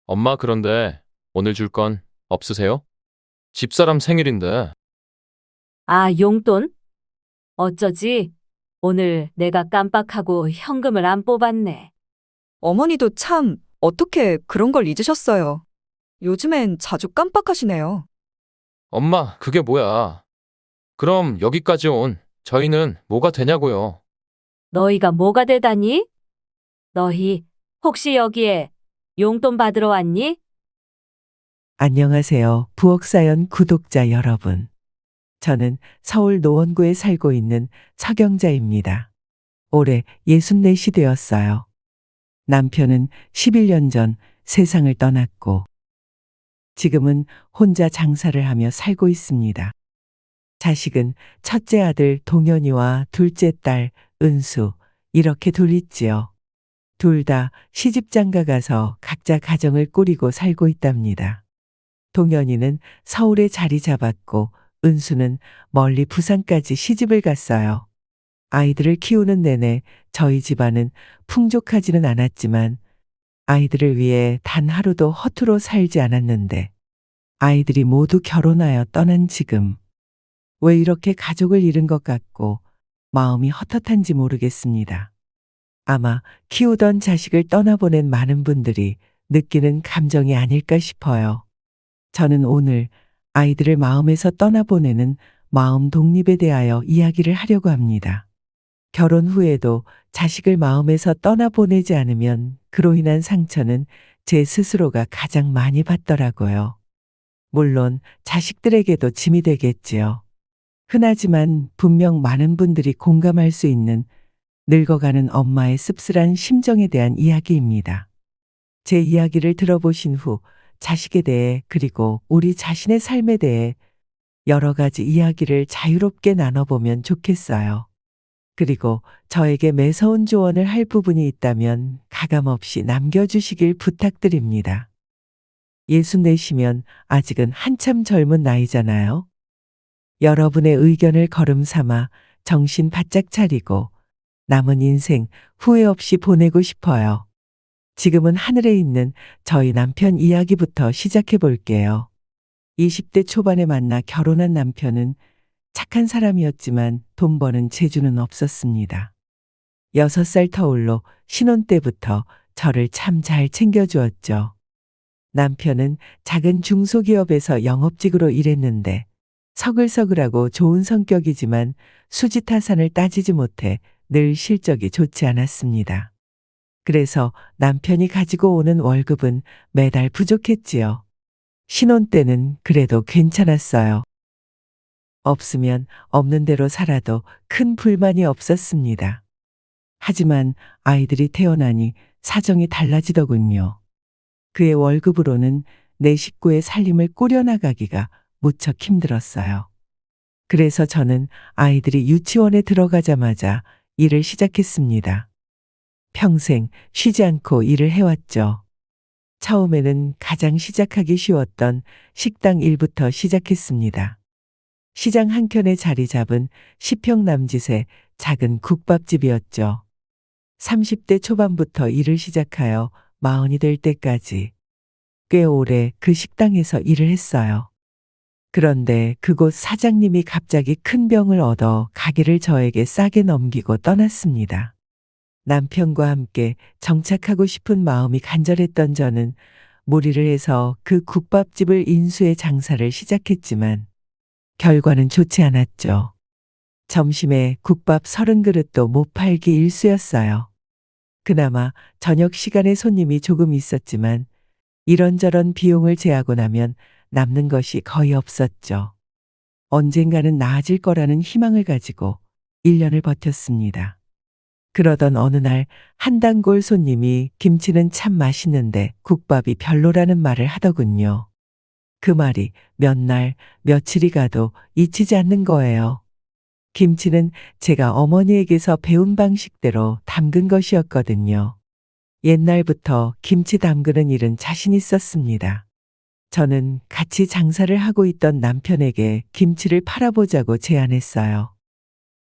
엄마, 그런데 오늘 줄 건 없으세요? 집사람 생일인데. 아, 용돈? 어쩌지? 오늘 내가 깜빡하고 현금을 안 뽑았네. 어머니도 참 어떻게 그런 걸 잊으셨어요. 요즘엔 자주 깜빡하시네요. 엄마, 그게 뭐야? 그럼 여기까지 온 저희는 뭐가 되냐고요? 너희가 뭐가 되다니? 너희 혹시 여기에 용돈 받으러 왔니? 안녕하세요. 부엌사연 구독자 여러분. 저는 서울 노원구에 살고 있는 서경자입니다. 올해 64이 되었어요. 남편은 11년 전 세상을 떠났고 지금은 혼자 장사를 하며 살고 있습니다. 자식은 첫째 아들 동현이와 둘째 딸 은수 이렇게 둘 있지요. 둘 다 시집장가 가서 각자 가정을 꾸리고 살고 있답니다. 동현이는 서울에 자리 잡았고 은수는 멀리 부산까지 시집을 갔어요. 아이들을 키우는 내내 저희 집안은 풍족하지는 않았지만 아이들을 위해 단 하루도 허투루 살지 않았는데 아이들이 모두 결혼하여 떠난 지금 왜 이렇게 가족을 잃은 것 같고 마음이 헛헛한지 모르겠습니다. 아마 키우던 자식을 떠나보낸 많은 분들이 느끼는 감정이 아닐까 싶어요. 저는 오늘 아이들을 마음에서 떠나보내는 마음 독립에 대하여 이야기를 하려고 합니다. 결혼 후에도 자식을 마음에서 떠나보내지 않으면 그로 인한 상처는 제 스스로가 가장 많이 받더라고요. 물론 자식들에게도 짐이 되겠지요. 흔하지만 분명 많은 분들이 공감할 수 있는 늙어가는 엄마의 씁쓸한 심정에 대한 이야기입니다. 제 이야기를 들어보신 후 자식에 대해 그리고 우리 자신의 삶에 대해 여러 가지 이야기를 자유롭게 나눠보면 좋겠어요. 그리고 저에게 매서운 조언을 할 부분이 있다면 가감없이 남겨주시길 부탁드립니다. 64시면 아직은 한참 젊은 나이잖아요. 여러분의 의견을 걸음 삼아 정신 바짝 차리고 남은 인생 후회 없이 보내고 싶어요. 지금은 하늘에 있는 저희 남편 이야기부터 시작해 볼게요. 20대 초반에 만나 결혼한 남편은 착한 사람이었지만 돈 버는 재주는 없었습니다. 6살 터울로 신혼 때부터 저를 참 잘 챙겨주었죠. 남편은 작은 중소기업에서 영업직으로 일했는데 서글서글하고 좋은 성격이지만 수지타산을 따지지 못해 늘 실적이 좋지 않았습니다. 그래서 남편이 가지고 오는 월급은 매달 부족했지요. 신혼 때는 그래도 괜찮았어요. 없으면 없는 대로 살아도 큰 불만이 없었습니다. 하지만 아이들이 태어나니 사정이 달라지더군요. 그의 월급으로는 내 식구의 살림을 꾸려나가기가 무척 힘들었어요. 그래서 저는 아이들이 유치원에 들어가자마자 일을 시작했습니다. 평생 쉬지 않고 일을 해왔죠. 처음에는 가장 시작하기 쉬웠던 식당 일부터 시작했습니다. 시장 한켠에 자리 잡은 10평 남짓의 작은 국밥집이었죠. 30대 초반부터 일을 시작하여 40이 될 때까지 꽤 오래 그 식당에서 일을 했어요. 그런데 그곳 사장님이 갑자기 큰 병을 얻어 가게를 저에게 싸게 넘기고 떠났습니다. 남편과 함께 정착하고 싶은 마음이 간절했던 저는 무리를 해서 그 국밥집을 인수해 장사를 시작했지만 결과는 좋지 않았죠. 점심에 국밥 30그릇도 못 팔기 일쑤였어요. 그나마 저녁 시간에 손님이 조금 있었지만 이런저런 비용을 제하고 나면 남는 것이 거의 없었죠. 언젠가는 나아질 거라는 희망을 가지고 1년을 버텼습니다. 그러던 어느 날 한 단골 손님이 김치는 참 맛있는데 국밥이 별로라는 말을 하더군요. 그 말이 몇 날, 며칠이 가도 잊히지 않는 거예요. 김치는 제가 어머니에게서 배운 방식대로 담근 것이었거든요. 옛날부터 김치 담그는 일은 자신 있었습니다. 저는 같이 장사를 하고 있던 남편에게 김치를 팔아보자고 제안했어요.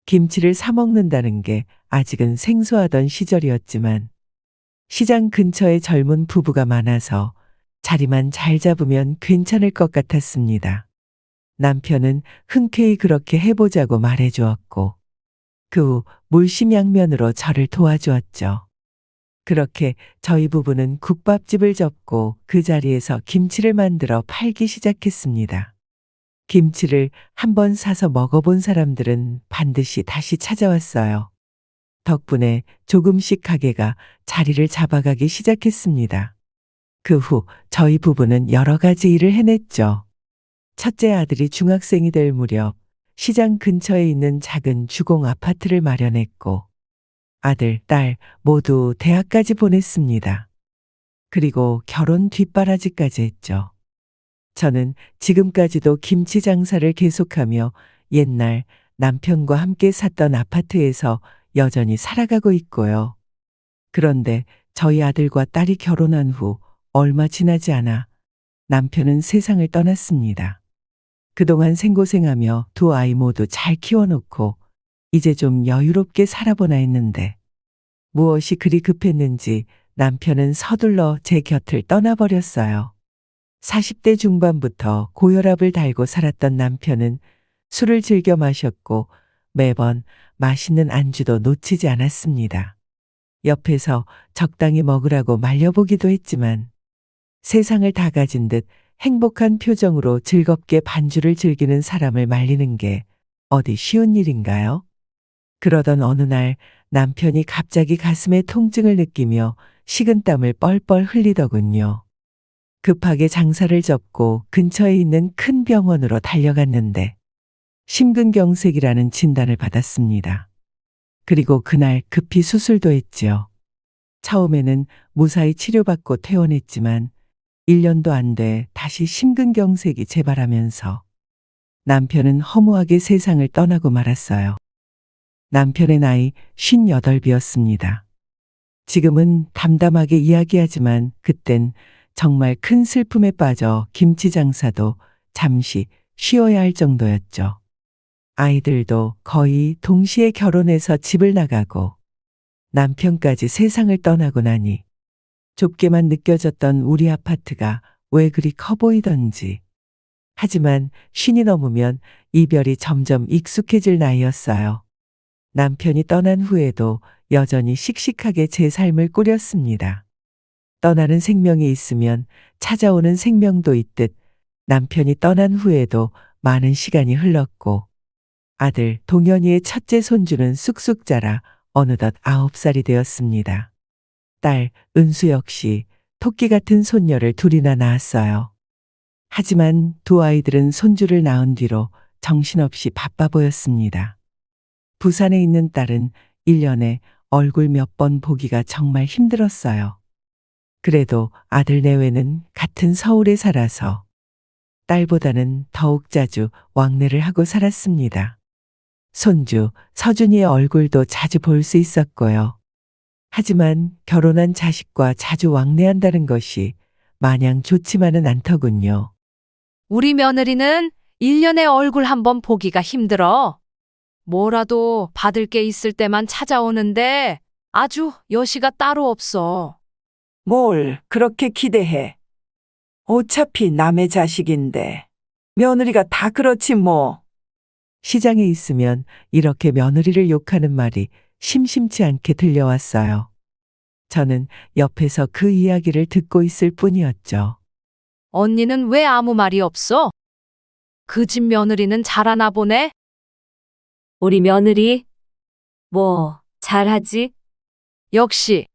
김치를 사 먹는다는 게 아직은 생소하던 시절이었지만 시장 근처에 젊은 부부가 많아서 자리만 잘 잡으면 괜찮을 것 같았습니다. 남편은 흔쾌히 그렇게 해보자고 말해주었고, 그 후 물심양면으로 저를 도와주었죠. 그렇게 저희 부부는 국밥집을 접고 그 자리에서 김치를 만들어 팔기 시작했습니다. 김치를 한번 사서 먹어본 사람들은 반드시 다시 찾아왔어요. 덕분에 조금씩 가게가 자리를 잡아가기 시작했습니다. 그 후 저희 부부는 여러 가지 일을 해냈죠. 첫째 아들이 중학생이 될 무렵 시장 근처에 있는 작은 주공 아파트를 마련했고, 아들, 딸 모두 대학까지 보냈습니다. 그리고 결혼 뒷바라지까지 했죠. 저는 지금까지도 김치 장사를 계속하며 옛날 남편과 함께 샀던 아파트에서 여전히 살아가고 있고요. 그런데 저희 아들과 딸이 결혼한 후 얼마 지나지 않아 남편은 세상을 떠났습니다. 그동안 생고생하며 두 아이 모두 잘 키워놓고 이제 좀 여유롭게 살아보나 했는데, 무엇이 그리 급했는지 남편은 서둘러 제 곁을 떠나버렸어요. 40대 중반부터 고혈압을 달고 살았던 남편은 술을 즐겨 마셨고 매번 맛있는 안주도 놓치지 않았습니다. 옆에서 적당히 먹으라고 말려보기도 했지만 세상을 다 가진 듯 행복한 표정으로 즐겁게 반주를 즐기는 사람을 말리는 게 어디 쉬운 일인가요? 그러던 어느 날 남편이 갑자기 가슴에 통증을 느끼며 식은땀을 뻘뻘 흘리더군요. 급하게 장사를 접고 근처에 있는 큰 병원으로 달려갔는데 심근경색이라는 진단을 받았습니다. 그리고 그날 급히 수술도 했지요. 처음에는 무사히 치료받고 퇴원했지만 1년도 안 돼 다시 심근경색이 재발하면서 남편은 허무하게 세상을 떠나고 말았어요. 남편의 나이 58이었습니다. 지금은 담담하게 이야기하지만 그땐 정말 큰 슬픔에 빠져 김치 장사도 잠시 쉬어야 할 정도였죠. 아이들도 거의 동시에 결혼해서 집을 나가고 남편까지 세상을 떠나고 나니 좁게만 느껴졌던 우리 아파트가 왜 그리 커 보이던지. 하지만 50이 넘으면 이별이 점점 익숙해질 나이였어요. 남편이 떠난 후에도 여전히 씩씩하게 제 삶을 꾸렸습니다. 떠나는 생명이 있으면 찾아오는 생명도 있듯 남편이 떠난 후에도 많은 시간이 흘렀고, 아들 동현이의 첫째 손주는 쑥쑥 자라 어느덧 9살이 되었습니다. 딸 은수 역시 토끼 같은 손녀를 둘이나 낳았어요. 하지만 두 아이들은 손주를 낳은 뒤로 정신없이 바빠 보였습니다. 부산에 있는 딸은 1년에 얼굴 몇 번 보기가 정말 힘들었어요. 그래도 아들 내외는 같은 서울에 살아서 딸보다는 더욱 자주 왕래를 하고 살았습니다. 손주 서준이의 얼굴도 자주 볼 수 있었고요. 하지만 결혼한 자식과 자주 왕래한다는 것이 마냥 좋지만은 않더군요. 우리 며느리는 1년에 얼굴 한번 보기가 힘들어. 뭐라도 받을 게 있을 때만 찾아오는데 아주 여시가 따로 없어. 뭘 그렇게 기대해. 어차피 남의 자식인데. 며느리가 다 그렇지 뭐. 시장에 있으면 이렇게 며느리를 욕하는 말이 심심치 않게 들려왔어요. 저는 옆에서 그 이야기를 듣고 있을 뿐이었죠. 언니는 왜 아무 말이 없어? 그 집 며느리는 잘하나 보네? 우리 며느리? 뭐, 잘하지? 역시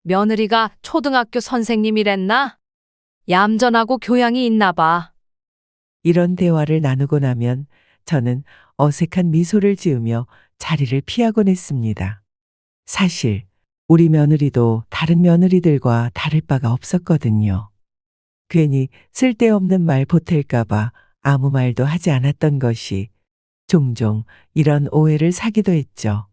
며느리가 초등학교 선생님이랬나? 얌전하고 교양이 있나 봐. 이런 대화를 나누고 나면 저는 어색한 미소를 지으며 자리를 피하곤 했습니다. 사실 우리 며느리도 다른 며느리들과 다를 바가 없었거든요. 괜히 쓸데없는 말 보탤까봐 아무 말도 하지 않았던 것이 종종 이런 오해를 사기도 했죠.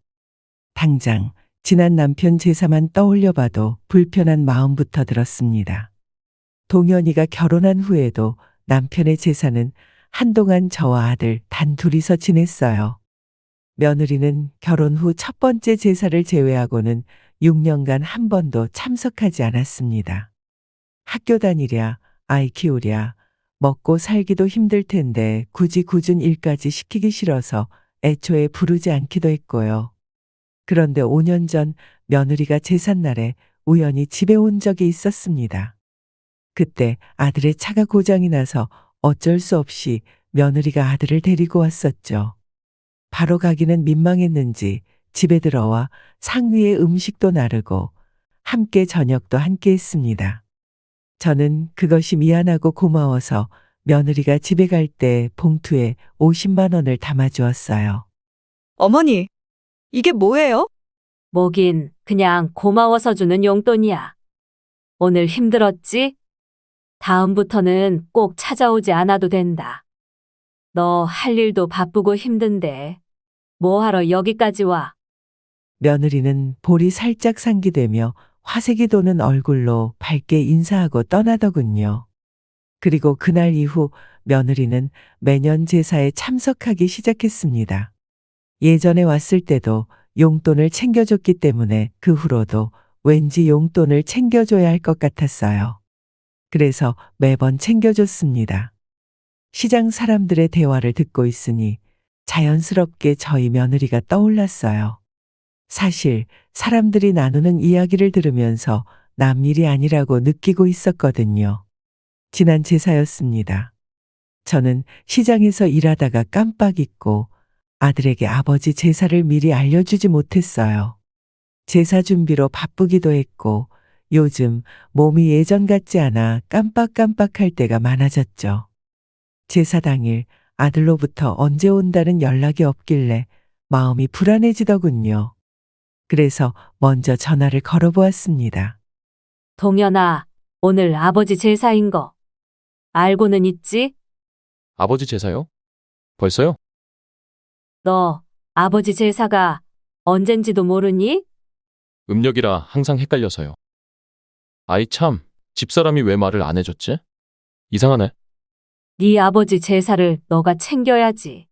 당장 지난 남편 제사만 떠올려봐도 불편한 마음부터 들었습니다. 동현이가 결혼한 후에도 남편의 제사는 한동안 저와 아들 단 둘이서 지냈어요. 며느리는 결혼 후 첫 번째 제사를 제외하고는 6년간 한 번도 참석하지 않았습니다. 학교 다니랴, 아이 키우랴, 먹고 살기도 힘들 텐데 굳이 굳은 일까지 시키기 싫어서 애초에 부르지 않기도 했고요. 그런데 5년 전 며느리가 제삿날에 우연히 집에 온 적이 있었습니다. 그때 아들의 차가 고장이 나서 어쩔 수 없이 며느리가 아들을 데리고 왔었죠. 바로 가기는 민망했는지 집에 들어와 상위에 음식도 나르고 함께 저녁도 함께 했습니다. 저는 그것이 미안하고 고마워서 며느리가 집에 갈 때 봉투에 50만 원을 담아주었어요. 어머니, 이게 뭐예요? 뭐긴 그냥 고마워서 주는 용돈이야. 오늘 힘들었지? 다음부터는 꼭 찾아오지 않아도 된다. 너 할 일도 바쁘고 힘든데 뭐하러 여기까지 와? 며느리는 볼이 살짝 상기되며 화색이 도는 얼굴로 밝게 인사하고 떠나더군요. 그리고 그날 이후 며느리는 매년 제사에 참석하기 시작했습니다. 예전에 왔을 때도 용돈을 챙겨줬기 때문에 그 후로도 왠지 용돈을 챙겨줘야 할 것 같았어요. 그래서 매번 챙겨줬습니다. 시장 사람들의 대화를 듣고 있으니 자연스럽게 저희 며느리가 떠올랐어요. 사실 사람들이 나누는 이야기를 들으면서 남 일이 아니라고 느끼고 있었거든요. 지난 제사였습니다. 저는 시장에서 일하다가 깜빡 잊고 아들에게 아버지 제사를 미리 알려주지 못했어요. 제사 준비로 바쁘기도 했고 요즘 몸이 예전 같지 않아 깜빡깜빡할 때가 많아졌죠. 제사 당일 아들로부터 언제 온다는 연락이 없길래 마음이 불안해지더군요. 그래서 먼저 전화를 걸어보았습니다. 동현아, 오늘 아버지 제사인 거 알고는 있지? 아버지 제사요? 벌써요? 너 아버지 제사가 언젠지도 모르니? 음력이라 항상 헷갈려서요. 아이 참, 집사람이 왜 말을 안 해줬지? 이상하네. 네 아버지 제사를 너가 챙겨야지.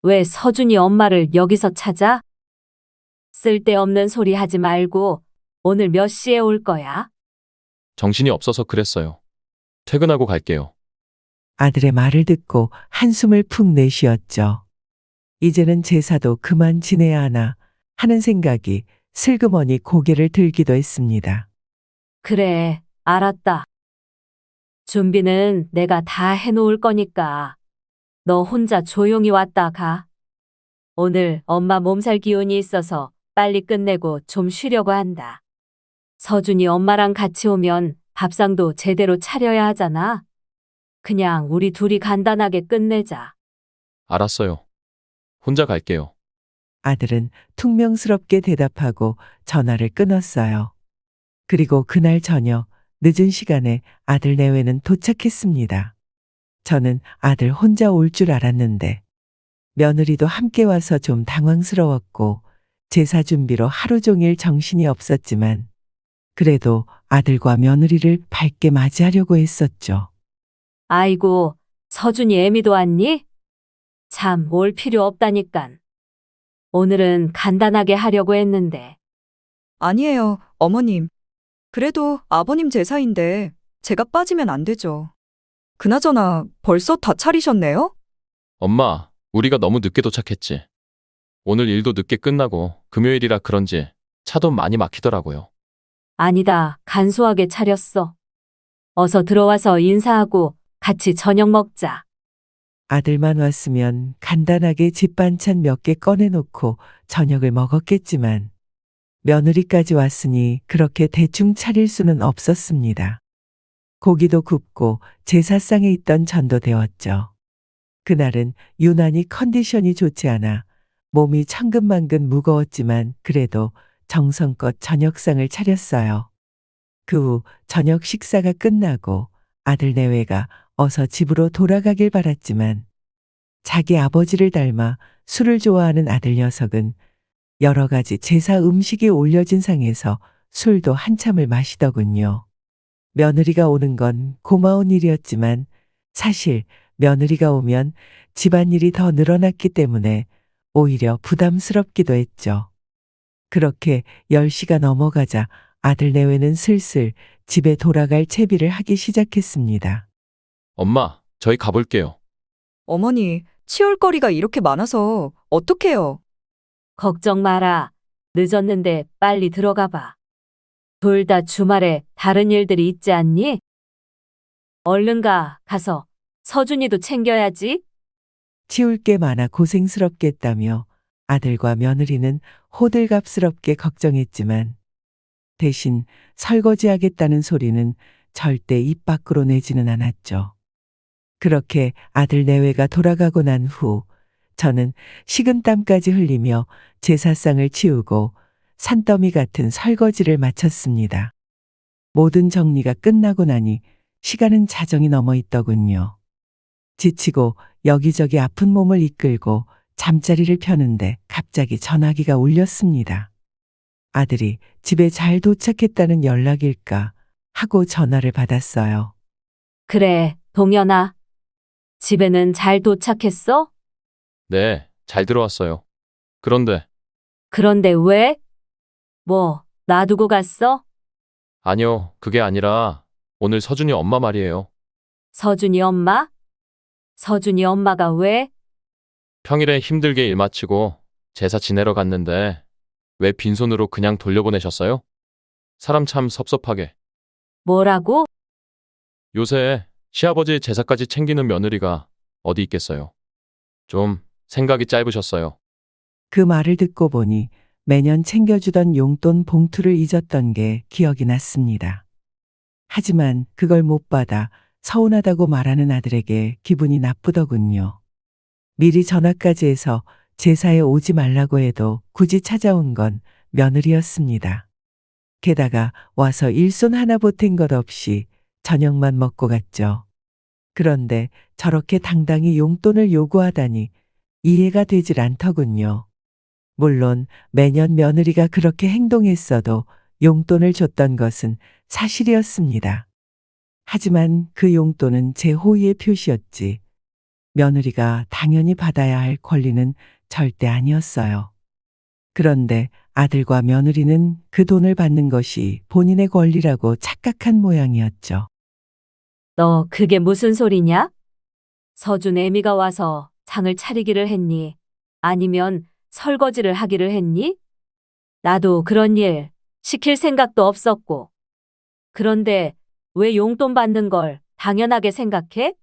왜 서준이 엄마를 여기서 찾아? 쓸데없는 소리 하지 말고 오늘 몇 시에 올 거야? 정신이 없어서 그랬어요. 퇴근하고 갈게요. 아들의 말을 듣고 한숨을 푹 내쉬었죠. 이제는 제사도 그만 지내야 하나 하는 생각이 슬그머니 고개를 들기도 했습니다. 그래, 알았다. 준비는 내가 다 해놓을 거니까 너 혼자 조용히 왔다 가. 오늘 엄마 몸살 기운이 있어서 빨리 끝내고 좀 쉬려고 한다. 서준이 엄마랑 같이 오면 밥상도 제대로 차려야 하잖아. 그냥 우리 둘이 간단하게 끝내자. 알았어요. 혼자 갈게요. 아들은 퉁명스럽게 대답하고 전화를 끊었어요. 그리고 그날 저녁 늦은 시간에 아들 내외는 도착했습니다. 저는 아들 혼자 올 줄 알았는데 며느리도 함께 와서 좀 당황스러웠고 제사 준비로 하루 종일 정신이 없었지만 그래도 아들과 며느리를 밝게 맞이하려고 했었죠. 아이고, 서준이 애미도 왔니? 참, 올 필요 없다니깐. 오늘은 간단하게 하려고 했는데. 아니에요, 어머님. 그래도 아버님 제사인데 제가 빠지면 안 되죠. 그나저나 벌써 다 차리셨네요? 엄마, 우리가 너무 늦게 도착했지. 오늘 일도 늦게 끝나고 금요일이라 그런지 차도 많이 막히더라고요. 아니다, 간소하게 차렸어. 어서 들어와서 인사하고 같이 저녁 먹자. 아들만 왔으면 간단하게 집 반찬 몇 개 꺼내놓고 저녁을 먹었겠지만 며느리까지 왔으니 그렇게 대충 차릴 수는 없었습니다. 고기도 굽고 제사상에 있던 전도 데웠죠. 그날은 유난히 컨디션이 좋지 않아 몸이 천근만근 무거웠지만 그래도 정성껏 저녁상을 차렸어요. 그 후 저녁 식사가 끝나고 아들 내외가 어서 집으로 돌아가길 바랐지만 자기 아버지를 닮아 술을 좋아하는 아들 녀석은 여러 가지 제사 음식이 올려진 상에서 술도 한참을 마시더군요. 며느리가 오는 건 고마운 일이었지만 사실 며느리가 오면 집안일이 더 늘어났기 때문에 오히려 부담스럽기도 했죠. 그렇게 10시가 넘어가자 아들 내외는 슬슬 집에 돌아갈 채비를 하기 시작했습니다. 엄마, 저희 가볼게요. 어머니, 치울 거리가 이렇게 많아서 어떡해요? 걱정 마라. 늦었는데 빨리 들어가 봐. 둘 다 주말에 다른 일들이 있지 않니? 얼른 가서 서준이도 챙겨야지. 치울 게 많아 고생스럽겠다며 아들과 며느리는 호들갑스럽게 걱정했지만 대신 설거지하겠다는 소리는 절대 입 밖으로 내지는 않았죠. 그렇게 아들 내외가 돌아가고 난 후 저는 식은땀까지 흘리며 제사상을 치우고 산더미 같은 설거지를 마쳤습니다. 모든 정리가 끝나고 나니 시간은 자정이 넘어 있더군요. 지치고 여기저기 아픈 몸을 이끌고 잠자리를 펴는데 갑자기 전화기가 울렸습니다. 아들이 집에 잘 도착했다는 연락일까 하고 전화를 받았어요. 그래, 동현아. 집에는 잘 도착했어? 네, 잘 들어왔어요. 그런데 왜? 뭐, 놔두고 갔어? 아니요, 그게 아니라 오늘 서준이 엄마 말이에요. 서준이 엄마? 서준이 엄마가 왜? 평일에 힘들게 일 마치고 제사 지내러 갔는데 왜 빈손으로 그냥 돌려보내셨어요? 사람 참 섭섭하게. 뭐라고? 요새 시아버지 제사까지 챙기는 며느리가 어디 있겠어요. 좀 생각이 짧으셨어요. 그 말을 듣고 보니 매년 챙겨주던 용돈 봉투를 잊었던 게 기억이 났습니다. 하지만 그걸 못 받아 서운하다고 말하는 아들에게 기분이 나쁘더군요. 미리 전화까지 해서 제사에 오지 말라고 해도 굳이 찾아온 건 며느리였습니다. 게다가 와서 일손 하나 보탠 것 없이 저녁만 먹고 갔죠. 그런데 저렇게 당당히 용돈을 요구하다니 이해가 되질 않더군요. 물론 매년 며느리가 그렇게 행동했어도 용돈을 줬던 것은 사실이었습니다. 하지만 그 용돈은 제 호의의 표시였지 며느리가 당연히 받아야 할 권리는 절대 아니었어요. 그런데 아들과 며느리는 그 돈을 받는 것이 본인의 권리라고 착각한 모양이었죠. 너 그게 무슨 소리냐? 서준 애미가 와서 상을 차리기를 했니? 아니면 설거지를 하기를 했니? 나도 그런 일 시킬 생각도 없었고. 그런데 왜 용돈 받는 걸 당연하게 생각해?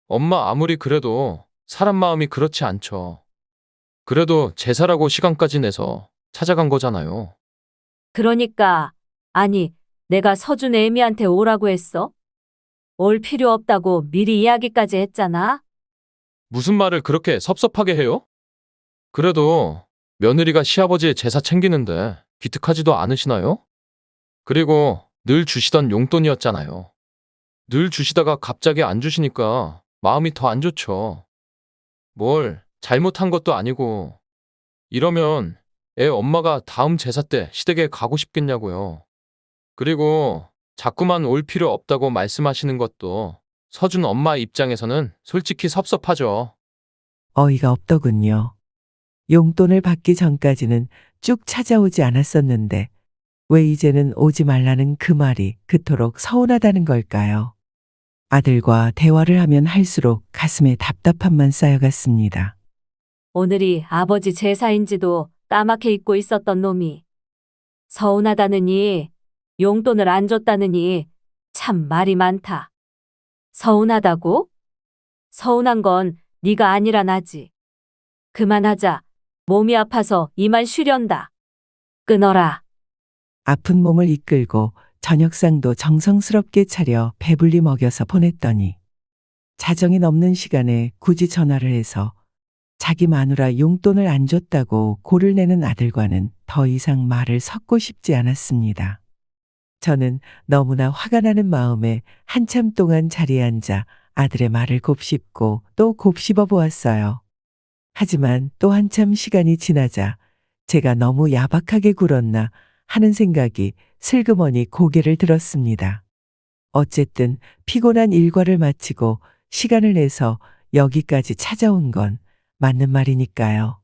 엄마 아무리 그래도 사람 마음이 그렇지 않죠. 그래도 제사라고 시간까지 내서 찾아간 거잖아요. 그러니까, 아니, 내가 서준 애미한테 오라고 했어? 올 필요 없다고 미리 이야기까지 했잖아. 무슨 말을 그렇게 섭섭하게 해요? 그래도 며느리가 시아버지의 제사 챙기는데 기특하지도 않으시나요? 그리고 늘 주시던 용돈이었잖아요. 늘 주시다가 갑자기 안 주시니까 마음이 더 안 좋죠. 뭘 잘못한 것도 아니고 이러면 애 엄마가 다음 제사 때 시댁에 가고 싶겠냐고요. 그리고 자꾸만 올 필요 없다고 말씀하시는 것도 서준 엄마 입장에서는 솔직히 섭섭하죠. 어이가 없더군요. 용돈을 받기 전까지는 쭉 찾아오지 않았었는데 왜 이제는 오지 말라는 그 말이 그토록 서운하다는 걸까요? 아들과 대화를 하면 할수록 가슴에 답답함만 쌓여갔습니다. 오늘이 아버지 제사인지도 까맣게 잊고 있었던 놈이 서운하다느니 용돈을 안 줬다느니 참 말이 많다. 서운하다고? 서운한 건 네가 아니라 나지. 그만하자. 몸이 아파서 이만 쉬련다. 끊어라. 아픈 몸을 이끌고 저녁상도 정성스럽게 차려 배불리 먹여서 보냈더니 자정이 넘는 시간에 굳이 전화를 해서 자기 마누라 용돈을 안 줬다고 고를 내는 아들과는 더 이상 말을 섞고 싶지 않았습니다. 저는 너무나 화가 나는 마음에 한참 동안 자리에 앉아 아들의 말을 곱씹고 또 곱씹어 보았어요. 하지만 또 한참 시간이 지나자 제가 너무 야박하게 굴었나 하는 생각이 슬그머니 고개를 들었습니다. 어쨌든 피곤한 일과를 마치고 시간을 내서 여기까지 찾아온 건 맞는 말이니까요.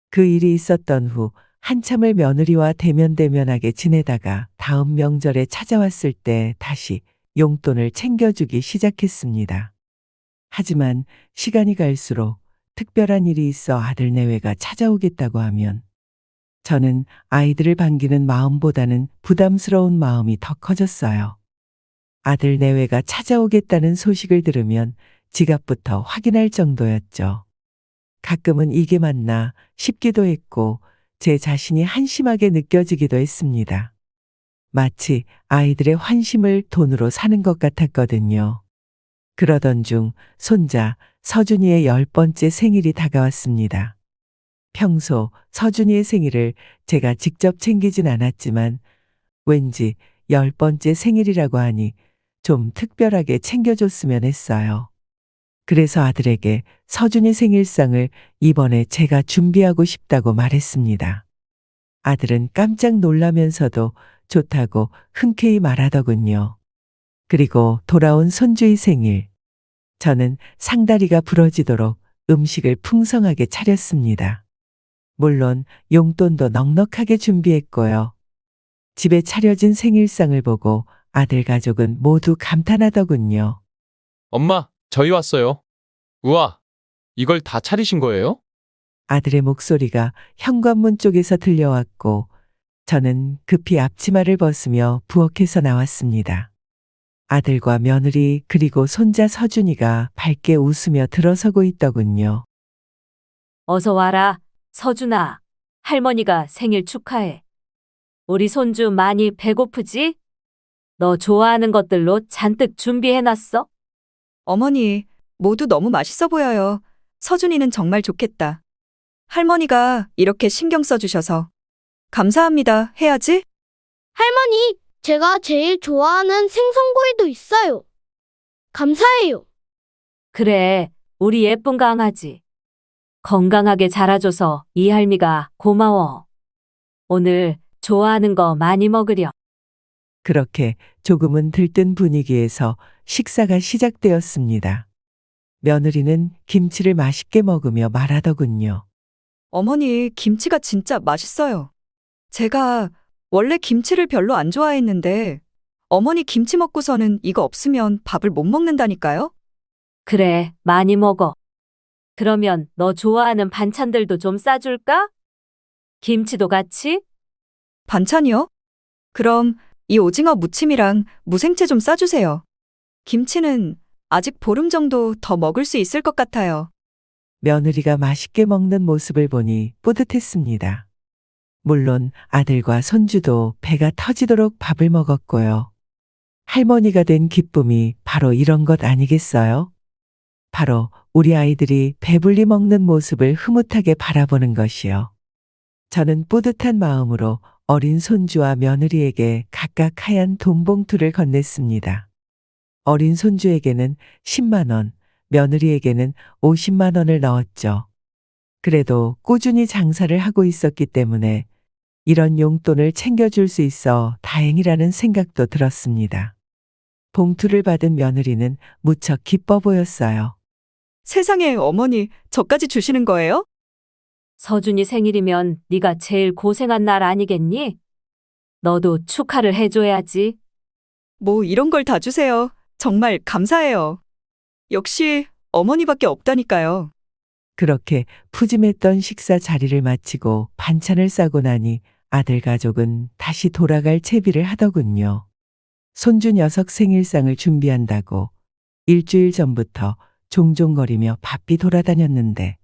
그 일이 있었던 후 한참을 며느리와 대면대면하게 지내다가 다음 명절에 찾아왔을 때 다시 용돈을 챙겨주기 시작했습니다. 하지만 시간이 갈수록 특별한 일이 있어 아들 내외가 찾아오겠다고 하면 저는 아이들을 반기는 마음보다는 부담스러운 마음이 더 커졌어요. 아들 내외가 찾아오겠다는 소식을 들으면 지갑부터 확인할 정도였죠. 가끔은 이게 맞나 싶기도 했고 제 자신이 한심하게 느껴지기도 했습니다. 마치 아이들의 환심을 돈으로 사는 것 같았거든요. 그러던 중 손자 서준이의 10번째 생일이 다가왔습니다. 평소 서준이의 생일을 제가 직접 챙기진 않았지만 왠지 10번째 생일이라고 하니 좀 특별하게 챙겨줬으면 했어요. 그래서 아들에게 서준이 생일상을 이번에 제가 준비하고 싶다고 말했습니다. 아들은 깜짝 놀라면서도 좋다고 흔쾌히 말하더군요. 그리고 돌아온 손주의 생일. 저는 상다리가 부러지도록 음식을 풍성하게 차렸습니다. 물론 용돈도 넉넉하게 준비했고요. 집에 차려진 생일상을 보고 아들 가족은 모두 감탄하더군요. 엄마, 저희 왔어요. 우와, 이걸 다 차리신 거예요? 아들의 목소리가 현관문 쪽에서 들려왔고 저는 급히 앞치마를 벗으며 부엌에서 나왔습니다. 아들과 며느리 그리고 손자 서준이가 밝게 웃으며 들어서고 있더군요. 어서 와라, 서준아. 할머니가 생일 축하해. 우리 손주 많이 배고프지? 너 좋아하는 것들로 잔뜩 준비해놨어? 어머니, 모두 너무 맛있어 보여요. 서준이는 정말 좋겠다. 할머니가 이렇게 신경 써주셔서 감사합니다 해야지? 할머니, 제가 제일 좋아하는 생선구이도 있어요. 감사해요. 그래, 우리 예쁜 강아지. 건강하게 자라줘서 이 할미가 고마워. 오늘 좋아하는 거 많이 먹으렴. 그렇게 조금은 들뜬 분위기에서 식사가 시작되었습니다. 며느리는 김치를 맛있게 먹으며 말하더군요. 어머니, 김치가 진짜 맛있어요. 제가 원래 김치를 별로 안 좋아했는데 어머니 김치 먹고서는 이거 없으면 밥을 못 먹는다니까요? 그래, 많이 먹어. 그러면 너 좋아하는 반찬들도 좀 싸줄까? 김치도 같이? 반찬이요? 그럼 이 오징어 무침이랑 무생채 좀 싸주세요. 김치는 아직 보름 정도 더 먹을 수 있을 것 같아요. 며느리가 맛있게 먹는 모습을 보니 뿌듯했습니다. 물론 아들과 손주도 배가 터지도록 밥을 먹었고요. 할머니가 된 기쁨이 바로 이런 것 아니겠어요? 바로 우리 아이들이 배불리 먹는 모습을 흐뭇하게 바라보는 것이요. 저는 뿌듯한 마음으로 어린 손주와 며느리에게 각각 하얀 돈봉투를 건넸습니다. 어린 손주에게는 10만 원, 며느리에게는 50만 원을 넣었죠. 그래도 꾸준히 장사를 하고 있었기 때문에 이런 용돈을 챙겨줄 수 있어 다행이라는 생각도 들었습니다. 봉투를 받은 며느리는 무척 기뻐 보였어요. 세상에 어머니, 저까지 주시는 거예요? 서준이 생일이면 네가 제일 고생한 날 아니겠니? 너도 축하를 해줘야지. 뭐 이런 걸 다 주세요. 정말 감사해요. 역시 어머니밖에 없다니까요. 그렇게 푸짐했던 식사 자리를 마치고 반찬을 싸고 나니 아들 가족은 다시 돌아갈 채비를 하더군요. 손주 녀석 생일상을 준비한다고 일주일 전부터 종종거리며 바삐 돌아다녔는데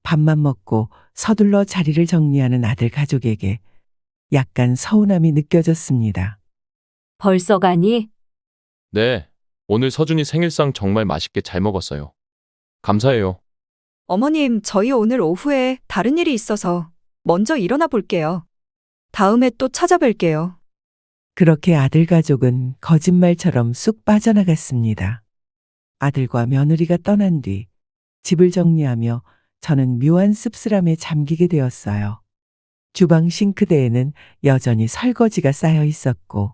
밥만 먹고 서둘러 자리를 정리하는 아들 가족에게 약간 서운함이 느껴졌습니다. 벌써 가니? 네, 오늘 서준이 생일상 정말 맛있게 잘 먹었어요. 감사해요. 어머님, 저희 오늘 오후에 다른 일이 있어서 먼저 일어나 볼게요. 다음에 또 찾아뵐게요. 그렇게 아들 가족은 거짓말처럼 쑥 빠져나갔습니다. 아들과 며느리가 떠난 뒤 집을 정리하며 저는 묘한 씁쓸함에 잠기게 되었어요. 주방 싱크대에는 여전히 설거지가 쌓여 있었고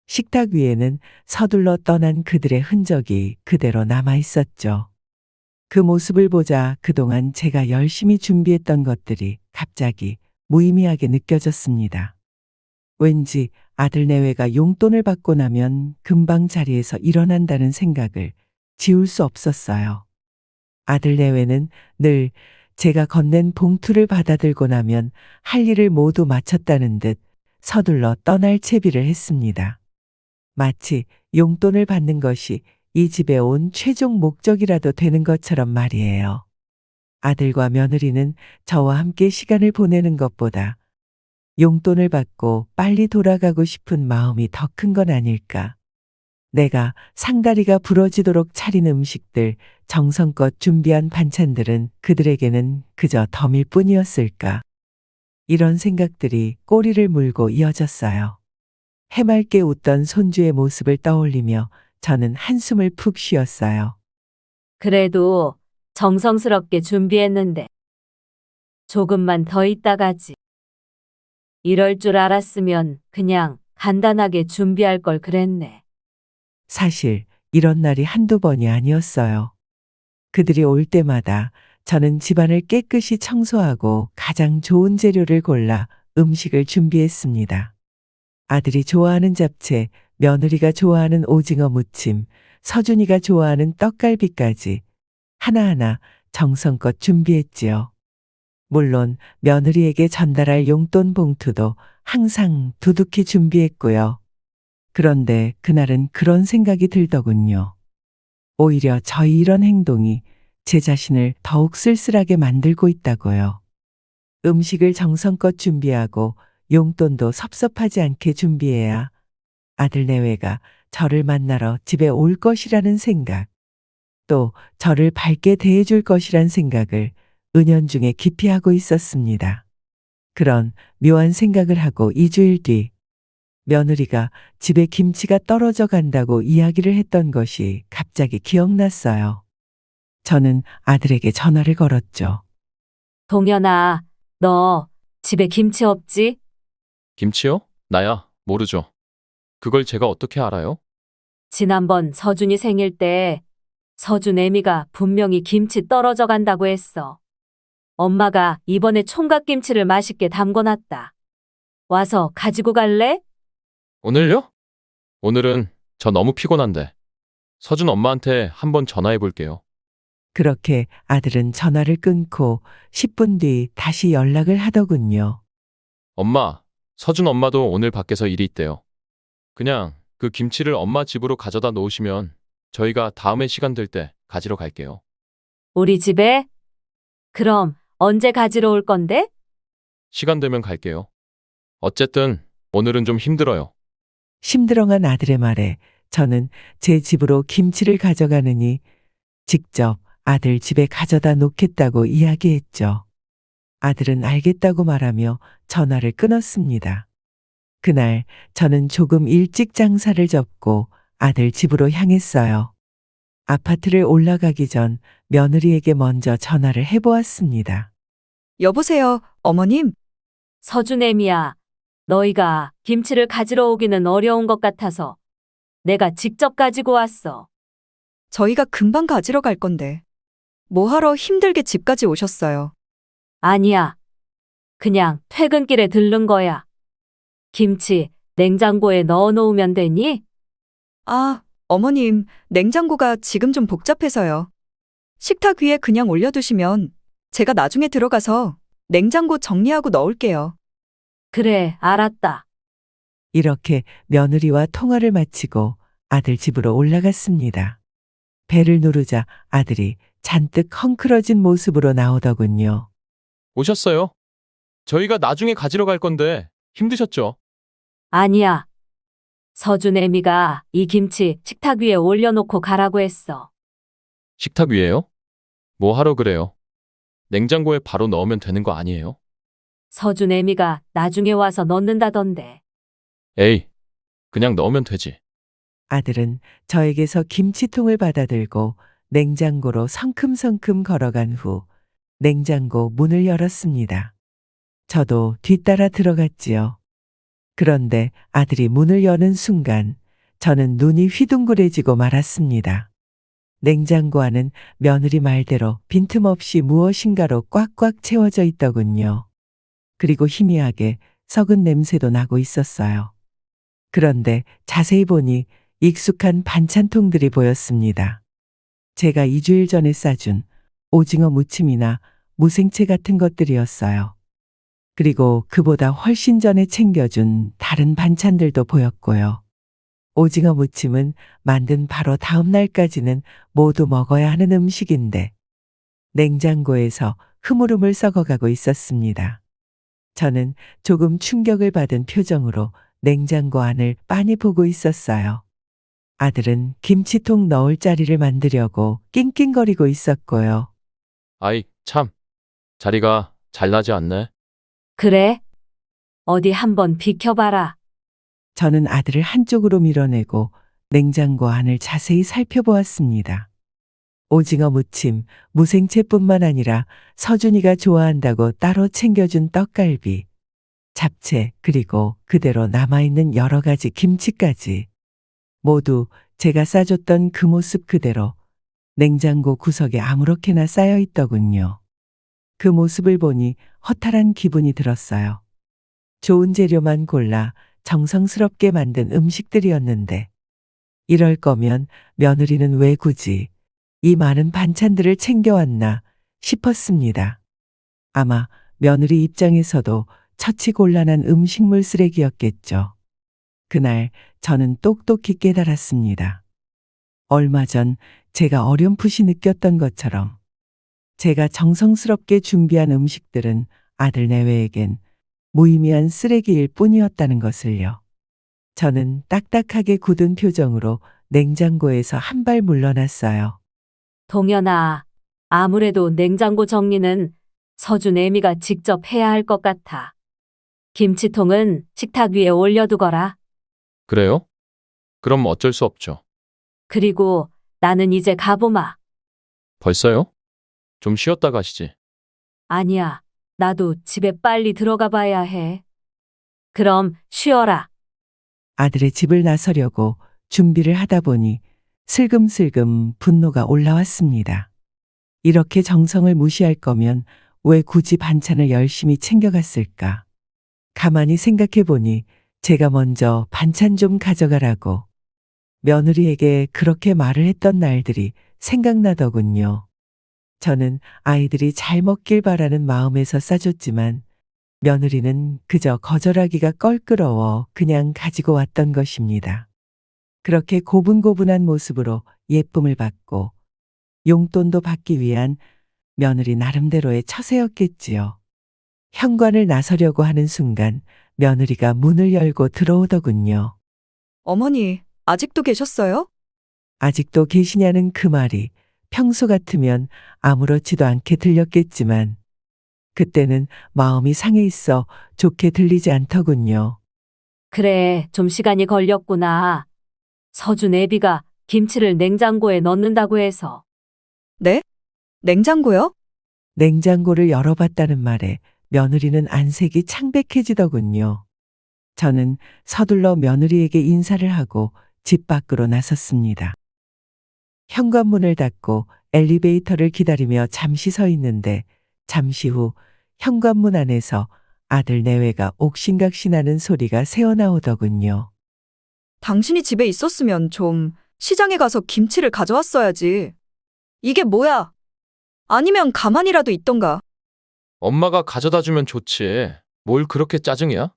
식탁 위에는 서둘러 떠난 그들의 흔적이 그대로 남아 있었죠. 그 모습을 보자 그동안 제가 열심히 준비했던 것들이 갑자기 무의미하게 느껴졌습니다. 왠지 아들 내외가 용돈을 받고 나면 금방 자리에서 일어난다는 생각을 지울 수 없었어요. 아들 내외는 늘 제가 건넨 봉투를 받아들고 나면 할 일을 모두 마쳤다는 듯 서둘러 떠날 채비를 했습니다. 마치 용돈을 받는 것이 이 집에 온 최종 목적이라도 되는 것처럼 말이에요. 아들과 며느리는 저와 함께 시간을 보내는 것보다 용돈을 받고 빨리 돌아가고 싶은 마음이 더 큰 건 아닐까. 내가 상다리가 부러지도록 차린 음식들, 정성껏 준비한 반찬들은 그들에게는 그저 덤일 뿐이었을까. 이런 생각들이 꼬리를 물고 이어졌어요. 해맑게 웃던 손주의 모습을 떠올리며 저는 한숨을 푹 쉬었어요. 그래도 정성스럽게 준비했는데 조금만 더 있다 가지. 이럴 줄 알았으면 그냥 간단하게 준비할 걸 그랬네. 사실 이런 날이 한두 번이 아니었어요. 그들이 올 때마다 저는 집안을 깨끗이 청소하고 가장 좋은 재료를 골라 음식을 준비했습니다. 아들이 좋아하는 잡채, 며느리가 좋아하는 오징어 무침, 서준이가 좋아하는 떡갈비까지 하나하나 정성껏 준비했지요. 물론 며느리에게 전달할 용돈 봉투도 항상 두둑히 준비했고요. 그런데 그날은 그런 생각이 들더군요. 오히려 저희 이런 행동이 제 자신을 더욱 쓸쓸하게 만들고 있다고요. 음식을 정성껏 준비하고 용돈도 섭섭하지 않게 준비해야 아들 내외가 저를 만나러 집에 올 것이라는 생각, 또 저를 밝게 대해줄 것이란 생각을 은연중에 깊이 하고 있었습니다. 그런 묘한 생각을 하고 2주일 뒤 며느리가 집에 김치가 떨어져 간다고 이야기를 했던 것이 갑자기 기억났어요. 저는 아들에게 전화를 걸었죠. 동현아, 너 집에 김치 없지? 김치요? 나야, 모르죠. 그걸 제가 어떻게 알아요? 지난번 서준이 생일 때 서준 애미가 분명히 김치 떨어져 간다고 했어. 엄마가 이번에 총각김치를 맛있게 담궈놨다. 와서 가지고 갈래? 오늘요? 오늘은 저 너무 피곤한데. 서준 엄마한테 한번 전화해 볼게요. 그렇게 아들은 전화를 끊고 10분 뒤 다시 연락을 하더군요. 엄마, 서준 엄마도 오늘 밖에서 일이 있대요. 그냥 그 김치를 엄마 집으로 가져다 놓으시면 저희가 다음에 시간 될 때 가지러 갈게요. 우리 집에? 그럼 언제 가지러 올 건데? 시간 되면 갈게요. 어쨌든 오늘은 좀 힘들어요. 심드렁한 아들의 말에 저는 제 집으로 김치를 가져가느니 직접 아들 집에 가져다 놓겠다고 이야기했죠. 아들은 알겠다고 말하며 전화를 끊었습니다. 그날 저는 조금 일찍 장사를 접고 아들 집으로 향했어요. 아파트를 올라가기 전 며느리에게 먼저 전화를 해보았습니다. 여보세요, 어머님. 서준 애미야, 너희가 김치를 가지러 오기는 어려운 것 같아서 내가 직접 가지고 왔어. 저희가 금방 가지러 갈 건데. 뭐하러 힘들게 집까지 오셨어요? 아니야. 그냥 퇴근길에 들른 거야. 김치 냉장고에 넣어 놓으면 되니? 아, 어머님, 냉장고가 지금 좀 복잡해서요. 식탁 위에 그냥 올려두시면 제가 나중에 들어가서 냉장고 정리하고 넣을게요. 그래, 알았다. 이렇게 며느리와 통화를 마치고 아들 집으로 올라갔습니다. 배를 누르자 아들이 잔뜩 헝클어진 모습으로 나오더군요. 오셨어요? 저희가 나중에 가지러 갈 건데 힘드셨죠? 아니야. 서준 애미가 이 김치 식탁 위에 올려놓고 가라고 했어. 식탁 위에요? 뭐 하러 그래요? 냉장고에 바로 넣으면 되는 거 아니에요? 서준 애미가 나중에 와서 넣는다던데. 에이, 그냥 넣으면 되지. 아들은 저에게서 김치통을 받아들고 냉장고로 성큼성큼 걸어간 후 냉장고 문을 열었습니다. 저도 뒤따라 들어갔지요. 그런데 아들이 문을 여는 순간 저는 눈이 휘둥그레지고 말았습니다. 냉장고 안은 며느리 말대로 빈틈없이 무엇인가로 꽉꽉 채워져 있더군요. 그리고 희미하게 썩은 냄새도 나고 있었어요. 그런데 자세히 보니 익숙한 반찬통들이 보였습니다. 제가 2주일 전에 싸준 오징어 무침이나 무생채 같은 것들이었어요. 그리고 그보다 훨씬 전에 챙겨준 다른 반찬들도 보였고요. 오징어 무침은 만든 바로 다음 날까지는 모두 먹어야 하는 음식인데 냉장고에서 흐물흐물 썩어가고 있었습니다. 저는 조금 충격을 받은 표정으로 냉장고 안을 빤히 보고 있었어요. 아들은 김치통 넣을 자리를 만들려고 낑낑거리고 있었고요. 아이, 참. 자리가 잘나지 않네. 그래? 어디 한번 비켜봐라. 저는 아들을 한쪽으로 밀어내고 냉장고 안을 자세히 살펴보았습니다. 오징어 무침, 무생채뿐만 아니라 서준이가 좋아한다고 따로 챙겨준 떡갈비, 잡채, 그리고 그대로 남아있는 여러 가지 김치까지 모두 제가 싸줬던 그 모습 그대로 냉장고 구석에 아무렇게나 쌓여 있더군요. 그 모습을 보니 허탈한 기분이 들었어요. 좋은 재료만 골라 정성스럽게 만든 음식들이었는데 이럴 거면 며느리는 왜 굳이 이 많은 반찬들을 챙겨왔나 싶었습니다. 아마 며느리 입장에서도 처치곤란한 음식물 쓰레기였겠죠. 그날 저는 똑똑히 깨달았습니다. 얼마 전 제가 어렴풋이 느꼈던 것처럼 제가 정성스럽게 준비한 음식들은 아들 내외에겐 무의미한 쓰레기일 뿐이었다는 것을요. 저는 딱딱하게 굳은 표정으로 냉장고에서 한 발 물러났어요. 동현아, 아무래도 냉장고 정리는 서준 애미가 직접 해야 할 것 같아. 김치통은 식탁 위에 올려두거라. 그래요? 그럼 어쩔 수 없죠. 그리고 나는 이제 가보마. 벌써요? 좀 쉬었다 가시지. 아니야, 나도 집에 빨리 들어가 봐야 해. 그럼 쉬어라. 아들의 집을 나서려고 준비를 하다 보니 슬금슬금 분노가 올라왔습니다. 이렇게 정성을 무시할 거면 왜 굳이 반찬을 열심히 챙겨갔을까? 가만히 생각해 보니 제가 먼저 반찬 좀 가져가라고 며느리에게 그렇게 말을 했던 날들이 생각나더군요. 저는 아이들이 잘 먹길 바라는 마음에서 싸줬지만 며느리는 그저 거절하기가 껄끄러워 그냥 가지고 왔던 것입니다. 그렇게 고분고분한 모습으로 예쁨을 받고 용돈도 받기 위한 며느리 나름대로의 처세였겠지요. 현관을 나서려고 하는 순간 며느리가 문을 열고 들어오더군요. 어머니, 아직도 계셨어요? 아직도 계시냐는 그 말이 평소 같으면 아무렇지도 않게 들렸겠지만 그때는 마음이 상해 있어 좋게 들리지 않더군요. 그래, 좀 시간이 걸렸구나. 서준 애비가 김치를 냉장고에 넣는다고 해서. 네? 냉장고요? 냉장고를 열어봤다는 말에 며느리는 안색이 창백해지더군요. 저는 서둘러 며느리에게 인사를 하고 집 밖으로 나섰습니다. 현관문을 닫고 엘리베이터를 기다리며 잠시 서 있는데 잠시 후 현관문 안에서 아들 내외가 옥신각신하는 소리가 새어나오더군요. 당신이 집에 있었으면 좀 시장에 가서 김치를 가져왔어야지. 이게 뭐야? 아니면 가만히라도 있던가. 엄마가 가져다 주면 좋지. 뭘 그렇게 짜증이야?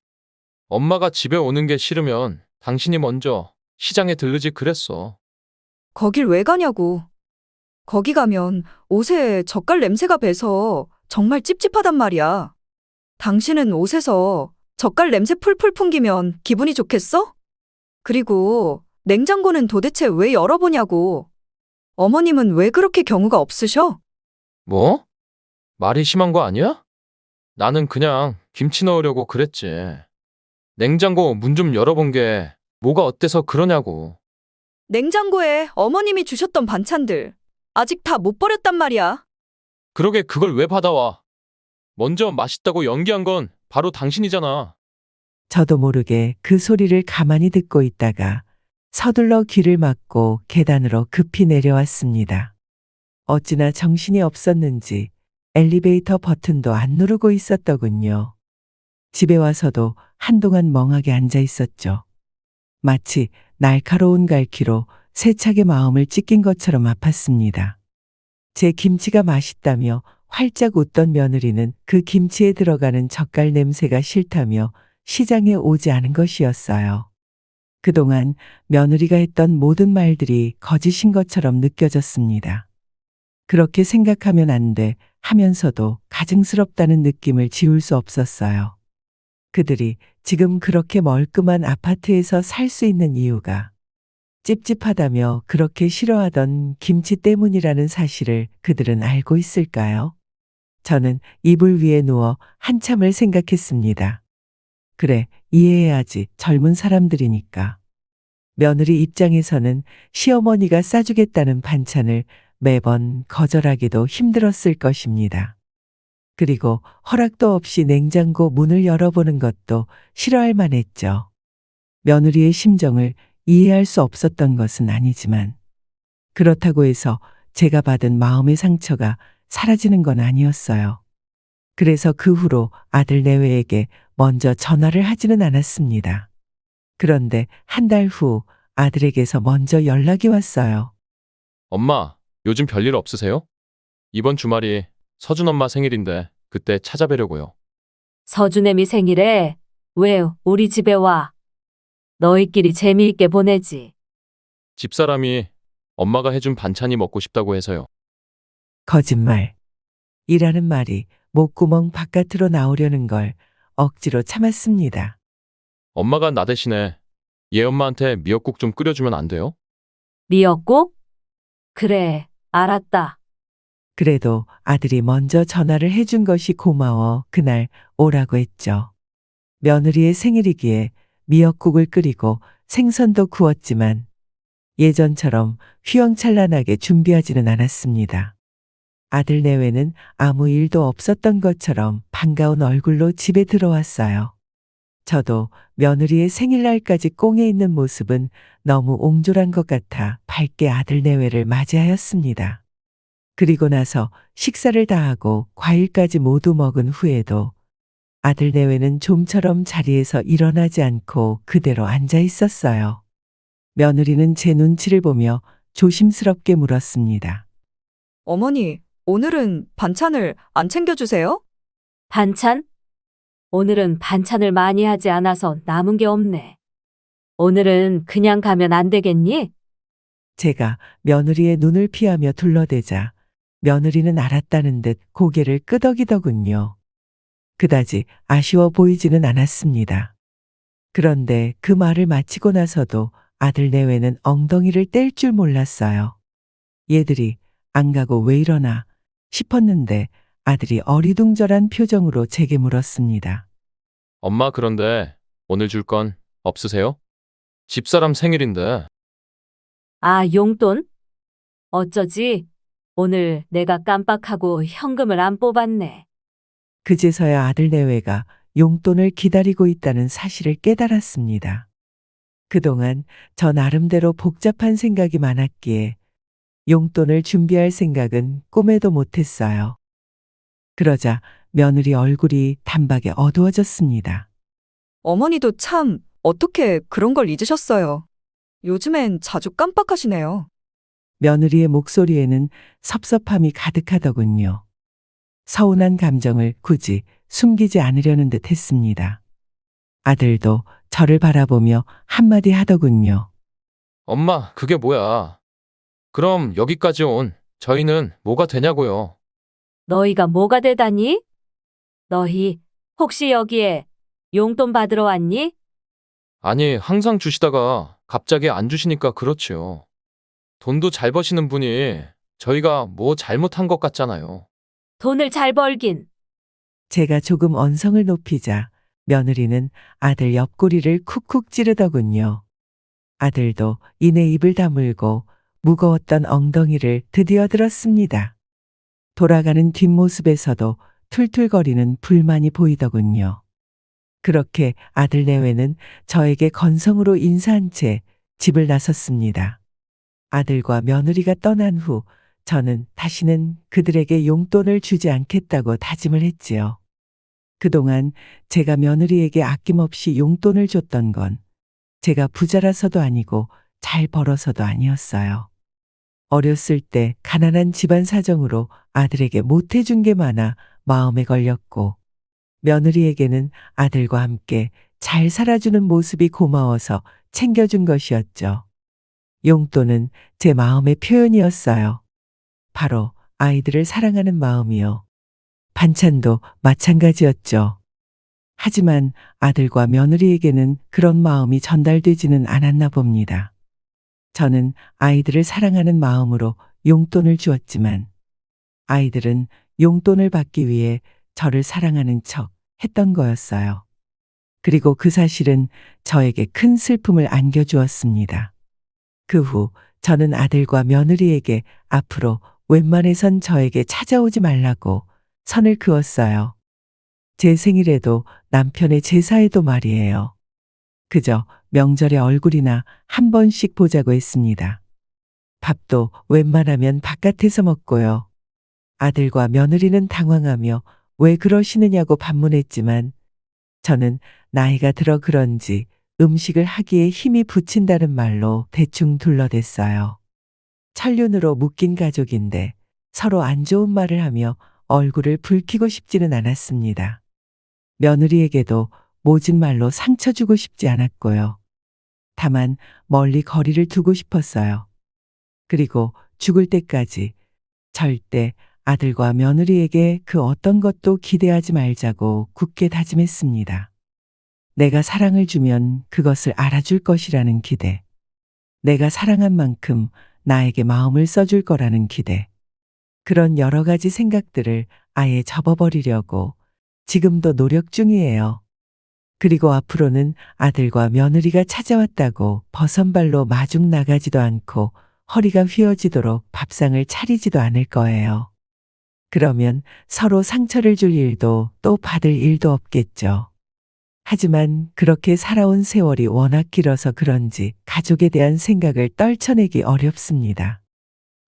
엄마가 집에 오는 게 싫으면 당신이 먼저 시장에 들르지 그랬어. 거길 왜 가냐고. 거기 가면 옷에 젓갈 냄새가 배서 정말 찝찝하단 말이야. 당신은 옷에서 젓갈 냄새 풀풀 풍기면 기분이 좋겠어? 그리고 냉장고는 도대체 왜 열어보냐고. 어머님은 왜 그렇게 경우가 없으셔? 뭐? 말이 심한 거 아니야? 나는 그냥 김치 넣으려고 그랬지. 냉장고 문 좀 열어본 게 뭐가 어때서 그러냐고. 냉장고에 어머님이 주셨던 반찬들 아직 다 못 버렸단 말이야. 그러게 그걸 왜 받아와? 먼저 맛있다고 연기한 건 바로 당신이잖아. 저도 모르게 그 소리를 가만히 듣고 있다가 서둘러 귀를 막고 계단으로 급히 내려왔습니다. 어찌나 정신이 없었는지 엘리베이터 버튼도 안 누르고 있었더군요. 집에 와서도 한동안 멍하게 앉아 있었죠. 마치 날카로운 갈퀴로 세차게 마음을 찢긴 것처럼 아팠습니다. 제 김치가 맛있다며 활짝 웃던 며느리는 그 김치에 들어가는 젓갈 냄새가 싫다며 시장에 오지 않은 것이었어요. 그동안 며느리가 했던 모든 말들이 거짓인 것처럼 느껴졌습니다. 그렇게 생각하면 안 돼 하면서도 가증스럽다는 느낌을 지울 수 없었어요. 그들이 지금 그렇게 멀끔한 아파트에서 살 수 있는 이유가 찝찝하다며 그렇게 싫어하던 김치 때문이라는 사실을 그들은 알고 있을까요? 저는 이불 위에 누워 한참을 생각했습니다. 그래, 이해해야지. 젊은 사람들이니까. 며느리 입장에서는 시어머니가 싸주겠다는 반찬을 매번 거절하기도 힘들었을 것입니다. 그리고 허락도 없이 냉장고 문을 열어보는 것도 싫어할 만했죠. 며느리의 심정을 이해할 수 없었던 것은 아니지만 그렇다고 해서 제가 받은 마음의 상처가 사라지는 건 아니었어요. 그래서 그 후로 아들 내외에게 먼저 전화를 하지는 않았습니다. 그런데 한 달 후 아들에게서 먼저 연락이 왔어요. 엄마, 요즘 별일 없으세요? 이번 주말이 서준 엄마 생일인데 그때 찾아뵈려고요. 서준애미 생일에 왜 우리 집에 와? 너희끼리 재미있게 보내지. 집사람이 엄마가 해준 반찬이 먹고 싶다고 해서요. 거짓말. 이라는 말이 목구멍 바깥으로 나오려는 걸 억지로 참았습니다. 엄마가 나 대신에 얘 엄마한테 미역국 좀 끓여주면 안 돼요? 미역국? 그래, 알았다. 그래도 아들이 먼저 전화를 해준 것이 고마워 그날 오라고 했죠. 며느리의 생일이기에 미역국을 끓이고 생선도 구웠지만 예전처럼 휘황찬란하게 준비하지는 않았습니다. 아들 내외는 아무 일도 없었던 것처럼 반가운 얼굴로 집에 들어왔어요. 저도 며느리의 생일날까지 꽁에 있는 모습은 너무 옹졸한 것 같아 밝게 아들 내외를 맞이하였습니다. 그리고 나서 식사를 다 하고 과일까지 모두 먹은 후에도 아들 내외는 좀처럼 자리에서 일어나지 않고 그대로 앉아 있었어요. 며느리는 제 눈치를 보며 조심스럽게 물었습니다. 어머니, 오늘은 반찬을 안 챙겨주세요? 반찬? 오늘은 반찬을 많이 하지 않아서 남은 게 없네. 오늘은 그냥 가면 안 되겠니? 제가 며느리의 눈을 피하며 둘러대자 며느리는 알았다는 듯 고개를 끄덕이더군요. 그다지 아쉬워 보이지는 않았습니다. 그런데 그 말을 마치고 나서도 아들 내외는 엉덩이를 뗄 줄 몰랐어요. 얘들이 안 가고 왜 이러나 싶었는데 아들이 어리둥절한 표정으로 제게 물었습니다. 엄마, 그런데 오늘 줄 건 없으세요? 집사람 생일인데. 아, 용돈? 어쩌지? 오늘 내가 깜빡하고 현금을 안 뽑았네. 그제서야 아들 내외가 용돈을 기다리고 있다는 사실을 깨달았습니다. 그동안 저 나름대로 복잡한 생각이 많았기에 용돈을 준비할 생각은 꿈에도 못했어요. 그러자 며느리 얼굴이 단박에 어두워졌습니다. 어머니도 참 어떻게 그런 걸 잊으셨어요. 요즘엔 자주 깜빡하시네요. 며느리의 목소리에는 섭섭함이 가득하더군요. 서운한 감정을 굳이 숨기지 않으려는 듯 했습니다. 아들도 저를 바라보며 한마디 하더군요. 엄마, 그게 뭐야? 그럼 여기까지 온 저희는 뭐가 되냐고요? 너희가 뭐가 되다니? 너희 혹시 여기에 용돈 받으러 왔니? 아니, 항상 주시다가 갑자기 안 주시니까 그렇지요. 돈도 잘 버시는 분이 저희가 뭐 잘못한 것 같잖아요. 돈을 잘 벌긴. 제가 조금 언성을 높이자 며느리는 아들 옆구리를 쿡쿡 찌르더군요. 아들도 이내 입을 다물고 무거웠던 엉덩이를 드디어 들었습니다. 돌아가는 뒷모습에서도 툴툴거리는 불만이 보이더군요. 그렇게 아들 내외는 저에게 건성으로 인사한 채 집을 나섰습니다. 아들과 며느리가 떠난 후 저는 다시는 그들에게 용돈을 주지 않겠다고 다짐을 했지요. 그동안 제가 며느리에게 아낌없이 용돈을 줬던 건 제가 부자라서도 아니고 잘 벌어서도 아니었어요. 어렸을 때 가난한 집안 사정으로 아들에게 못해준 게 많아 마음에 걸렸고, 며느리에게는 아들과 함께 잘 살아주는 모습이 고마워서 챙겨준 것이었죠. 용돈은 제 마음의 표현이었어요. 바로 아이들을 사랑하는 마음이요. 반찬도 마찬가지였죠. 하지만 아들과 며느리에게는 그런 마음이 전달되지는 않았나 봅니다. 저는 아이들을 사랑하는 마음으로 용돈을 주었지만 아이들은 용돈을 받기 위해 저를 사랑하는 척 했던 거였어요. 그리고 그 사실은 저에게 큰 슬픔을 안겨주었습니다. 그 후 저는 아들과 며느리에게 앞으로 웬만해선 저에게 찾아오지 말라고 선을 그었어요. 제 생일에도 남편의 제사에도 말이에요. 그저 명절에 얼굴이나 한 번씩 보자고 했습니다. 밥도 웬만하면 바깥에서 먹고요. 아들과 며느리는 당황하며 왜 그러시느냐고 반문했지만 저는 나이가 들어 그런지 음식을 하기에 힘이 붙인다는 말로 대충 둘러댔어요. 천륜으로 묶인 가족인데 서로 안 좋은 말을 하며 얼굴을 붉히고 싶지는 않았습니다. 며느리에게도 모진 말로 상처 주고 싶지 않았고요. 다만 멀리 거리를 두고 싶었어요. 그리고 죽을 때까지 절대 아들과 며느리에게 그 어떤 것도 기대하지 말자고 굳게 다짐했습니다. 내가 사랑을 주면 그것을 알아줄 것이라는 기대. 내가 사랑한 만큼 나에게 마음을 써줄 거라는 기대. 그런 여러 가지 생각들을 아예 접어버리려고 지금도 노력 중이에요. 그리고 앞으로는 아들과 며느리가 찾아왔다고 버선발로 마중 나가지도 않고 허리가 휘어지도록 밥상을 차리지도 않을 거예요. 그러면 서로 상처를 줄 일도 또 받을 일도 없겠죠. 하지만 그렇게 살아온 세월이 워낙 길어서 그런지 가족에 대한 생각을 떨쳐내기 어렵습니다.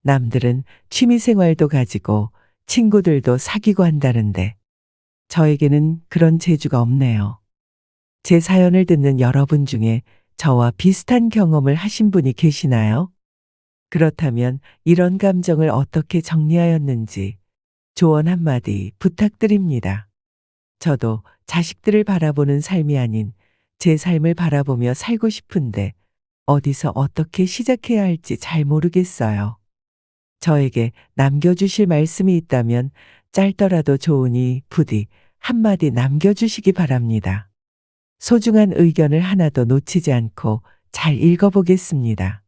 남들은 취미생활도 가지고 친구들도 사귀고 한다는데 저에게는 그런 재주가 없네요. 제 사연을 듣는 여러분 중에 저와 비슷한 경험을 하신 분이 계시나요? 그렇다면 이런 감정을 어떻게 정리하였는지 조언 한마디 부탁드립니다. 저도 자식들을 바라보는 삶이 아닌 제 삶을 바라보며 살고 싶은데 어디서 어떻게 시작해야 할지 잘 모르겠어요. 저에게 남겨주실 말씀이 있다면 짧더라도 좋으니 부디 한마디 남겨주시기 바랍니다. 소중한 의견을 하나도 놓치지 않고 잘 읽어보겠습니다.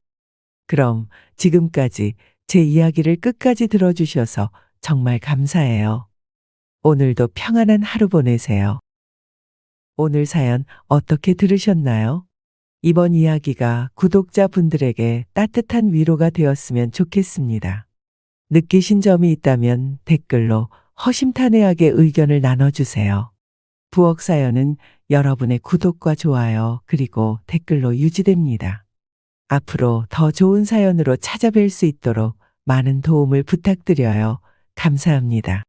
그럼 지금까지 제 이야기를 끝까지 들어주셔서 정말 감사해요. 오늘도 평안한 하루 보내세요. 오늘 사연 어떻게 들으셨나요? 이번 이야기가 구독자분들에게 따뜻한 위로가 되었으면 좋겠습니다. 느끼신 점이 있다면 댓글로 허심탄회하게 의견을 나눠주세요. 부엌 사연은 여러분의 구독과 좋아요 그리고 댓글로 유지됩니다. 앞으로 더 좋은 사연으로 찾아뵐 수 있도록 많은 도움을 부탁드려요. 감사합니다.